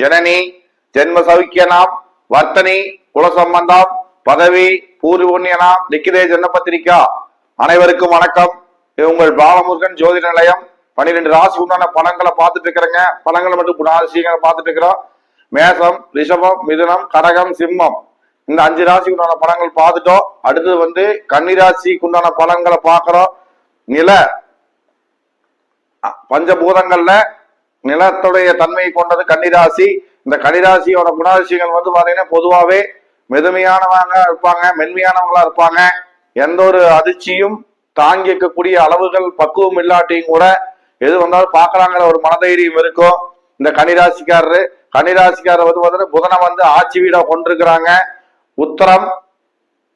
ஜனனி ஜென்ம சௌக்கியனாம் வர்த்தனி குலசம்பந்தாம் பதவி பூர்வ புண்ணியனாம் லிக்கிதே ஜென்மபத்திரிகா. அனைவருக்கும் வணக்கம். உங்கள் பாலமுருகன் ஜோதிட நிலையம். 12 ராசி உண்டான பலன்களை பார்த்துட்டு இருக்கிறேங்க. பலன்களை மட்டும் குணாதிசயங்களை பார்த்துட்டு இருக்கிறோம். மேசம், ரிஷபம், மிதுனம், கடகம், சிம்மம் இந்த 5 ராசிக்கு உண்டான பலன்கள் பார்த்துட்டோம். அடுத்தது கன்னிராசிக்கு உண்டான பலன்களை பார்க்கிறோம். நில பஞ்சபூதங்கள்ல நிலத்துடைய தன்மையை கொண்டது கன்னிராசி. இந்த கன்னிராசியோட குணாதிசயங்கள் பாத்தீங்கன்னா பொதுவாகவே மெதுமையானவங்க இருப்பாங்க, மென்மையானவங்களா இருப்பாங்க. எந்த ஒரு அதிர்ச்சியும் தாங்கிக்கக்கூடிய அளவுகள் பக்குவம் இல்லாட்டியும் கூட எது வந்தாலும் பார்க்கலாங்கிற ஒரு மனதைரியம் இருக்கும். இந்த கன்னிராசிக்காரர் பாத்தீங்கன்னா புதனை ஆட்சி வீடா கொண்டிருக்கிறாங்க. உத்தரம்,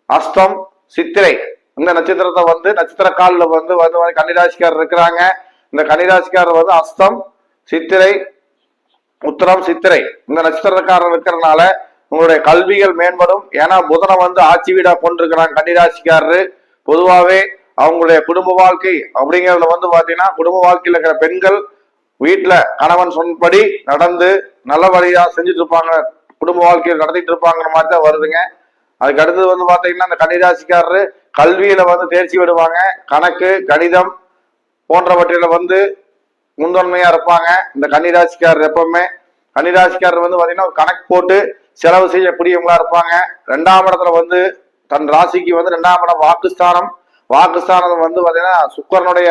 அஸ்தம், சித்திரை இந்த நட்சத்திரத்தை நட்சத்திர காலில் கன்னிராசிக்காரர் இருக்கிறாங்க. இந்த கன்னிராசிக்காரர் அஸ்தம், சித்திரை, உத்தரம், சித்திரை இந்த நட்சத்திரக்காரர் இருக்கிறதுனால உங்களுடைய கல்விகள் மேம்படும். ஏன்னா புதனை ஆட்சி வீடா கொண்டிருக்கிறாங்க கன்னிராசிக்காரரு. பொதுவாகவே அவங்களுடைய குடும்ப வாழ்க்கை அப்படிங்கிறதுல பாத்தீங்கன்னா குடும்ப வாழ்க்கையில் இருக்கிற பெண்கள் வீட்டுல கணவன் சொன்னபடி நடந்து நல்ல வழியா செஞ்சுட்டு இருப்பாங்க, குடும்ப வாழ்க்கையில் நடத்திட்டு இருப்பாங்கிற மாதிரி தான் வருதுங்க. அதுக்கு அடுத்தது பாத்தீங்கன்னா இந்த கன்னிராசிக்காரரு கல்வியில தேர்ச்சி விடுவாங்க. கணக்கு, கணிதம் போன்றவற்றில முன்தன்மையா இருப்பாங்க. இந்த கன்னிராசிக்காரர் எப்பவுமே கன்னிராசிக்காரர் பாத்தீங்கன்னா கணக்கு போட்டு செலவு செய்யக்கூடியவங்களா இருப்பாங்க. 2ஆம் இடத்துல தன் ராசிக்கு 2ஆம் இடம் வாக்குஸ்தானம். வாக்குஸ்தானம் பாத்தீங்கன்னா சுக்கரனுடைய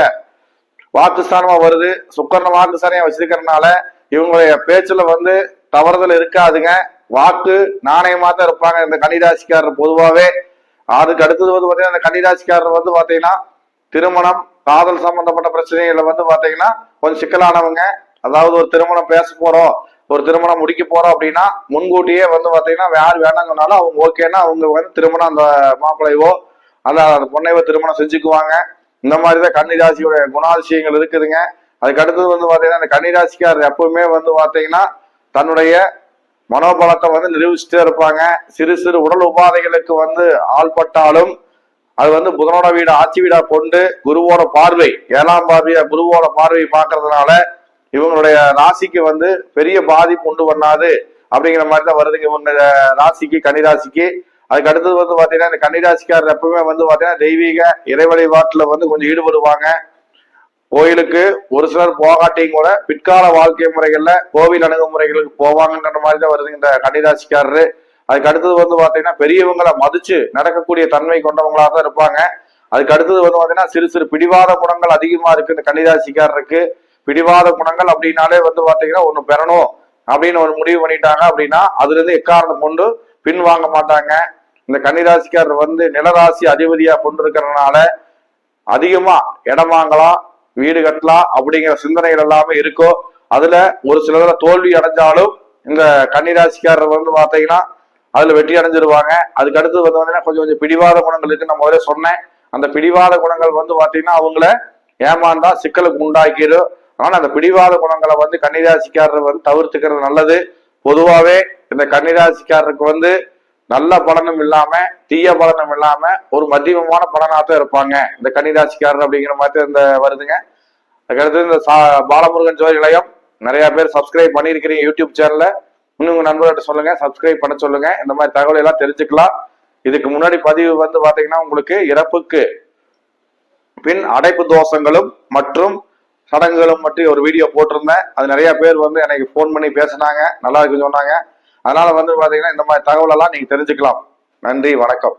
வாக்குஸ்தானமா வருது. சுக்கரன் வாக்குஸ்தானியா வச்சிருக்கிறதுனால இவங்களுடைய பேச்சுல தவறுதல் இருக்காதுங்க. வாக்கு நாணயமா தான் இருப்பாங்க இந்த கன்னிராசிக்காரர் பொதுவாகவே. அதுக்கு அடுத்தது பாத்தீங்கன்னா இந்த கன்னிராசிக்காரர் பாத்தீங்கன்னா திருமணம், காதல் சம்பந்தப்பட்ட பிரச்சனைகளை பாத்தீங்கன்னா கொஞ்சம் சிக்கலானவங்க. அதாவது ஒரு திருமணம் பேச போறோம், ஒரு திருமணம் முடிக்க போறோம் அப்படின்னா முன்கூட்டியே பாத்தீங்கன்னா யார் வேணாங்கனாலும் அவங்க ஓகேன்னா அவங்க திருமணம் அந்த மாப்பிள்ளையோ அல்ல அந்த பொண்ணையோ திருமணம் செஞ்சுக்குவாங்க. இந்த மாதிரிதான் கன்னிராசியோட குணாதிசயங்கள் இருக்குதுங்க. அதுக்கு அடுத்தது பாத்தீங்கன்னா இந்த கன்னிராசிக்காரர் எப்பவுமே பாத்தீங்கன்னா தன்னுடைய மனோபலத்தை நிரூபிச்சுட்டே இருப்பாங்க. சிறு சிறு உடல் உபாதைகளுக்கு ஆள்பட்டாலும் அது புதனோட வீடு ஆட்சி வீடா கொண்டு குருவோட பார்வை 7ஆம் பார்வையா குருவோட பார்வை பார்க்கறதுனால இவங்களுடைய ராசிக்கு பெரிய பாதிப்பு உண்டு பண்ணாது அப்படிங்கிற மாதிரி தான் வருதுங்க இவங்க ராசிக்கு, கன்னிராசிக்கு. அதுக்கு அடுத்தது பாத்தீங்கன்னா இந்த கன்னிராசிக்காரர் எப்பவுமே பாத்தீங்கன்னா தெய்வீக இறை வழிபாட்டுல கொஞ்சம் ஈடுபடுவாங்க. கோயிலுக்கு ஒரு சிலர் போகாட்டியும் கூட பிற்கால வாழ்க்கை முறைகள்ல கோவில் அணுகுமுறைகளுக்கு போவாங்கன்ற மாதிரி தான் வருது இந்த கன்னிராசிக்காரரு. அதுக்கு அடுத்தது பாத்தீங்கன்னா பெரியவங்களை மதிச்சு நடக்கக்கூடிய தன்மை கொண்டவங்களா தான் இருப்பாங்க. அதுக்கு அடுத்தது பாத்தீங்கன்னா சிறு சிறு பிடிவாத குணங்கள் அதிகமா இருக்கு இந்த கன்னிராசிக்காரருக்கு. பிடிவாத குணங்கள் அப்படின்னாலே பாத்தீங்கன்னா ஒண்ணு பெறணும் அப்படின்னு ஒரு முடிவு பண்ணிட்டாங்க அப்படின்னா அதுல இருந்து எக்காரணம் கொண்டு பின் வாங்க மாட்டாங்க. இந்த கன்னிராசிக்காரர் நிலராசி அதிபதியா கொண்டிருக்கிறதுனால அதிகமா இடம் வாங்கலாம், வீடு கட்டலாம் அப்படிங்கிற சிந்தனைகள் எல்லாமே இருக்கும். அதுல ஒரு சிலதுல தோல்வி அடைஞ்சாலும் இந்த கன்னிராசிக்காரர் பாத்தீங்கன்னா அதுல வெற்றி அடைஞ்சிருவாங்க. அதுக்கு அடுத்து பாத்தீங்கன்னா கொஞ்சம் பிடிவாத குணங்கள் இருக்கு. நான் முதல்ல சொன்னேன், அந்த பிடிவாத குணங்கள் பாத்தீங்கன்னா அவங்கள ஏமாந்தா சிக்கலுக்கு உண்டாக்கிடும். ஆனா அந்த பிடிவாத குணங்களை கன்னிராசிக்காரர் தவிர்த்துக்கிறது நல்லது. பொதுவாவே இந்த கன்னிராசிக்காரருக்கு நல்ல பலனும் இல்லாம தீய பலனும் இல்லாம ஒரு மத்தியமமான பலனாத்தான் இருப்பாங்க இந்த கன்னிராசிக்காரர் அப்படிங்கிற மாதிரி இந்த வருதுங்க. அதுக்கடுத்து இந்த பாலமுருகன் ஜோதி நிலையம் நிறைய பேர் சப்ஸ்கிரைப் பண்ணிருக்கிறீங்க யூடியூப் சேனல்ல. இன்னும் உங்க நண்பர்கிட்ட சொல்லுங்க, சப்ஸ்கிரைப் பண்ண சொல்லுங்க. இந்த மாதிரி தகவல் எல்லாம் தெரிஞ்சுக்கலாம். இதுக்கு முன்னாடி பதிவு பாத்தீங்கன்னா உங்களுக்கு இறப்புக்கு பின் அடைப்பு தோஷங்களும் மற்றும் சடங்குகளும் மட்டும் ஒரு வீடியோ போட்டிருந்தேன். அது நிறைய பேர் எனக்கு போன் பண்ணி பேசினாங்க, நல்லா இருக்குன்னு சொன்னாங்க. அதனால பாத்தீங்கன்னா இந்த மாதிரி தகவல் எல்லாம் நீங்க தெரிஞ்சுக்கலாம். நன்றி, வணக்கம்.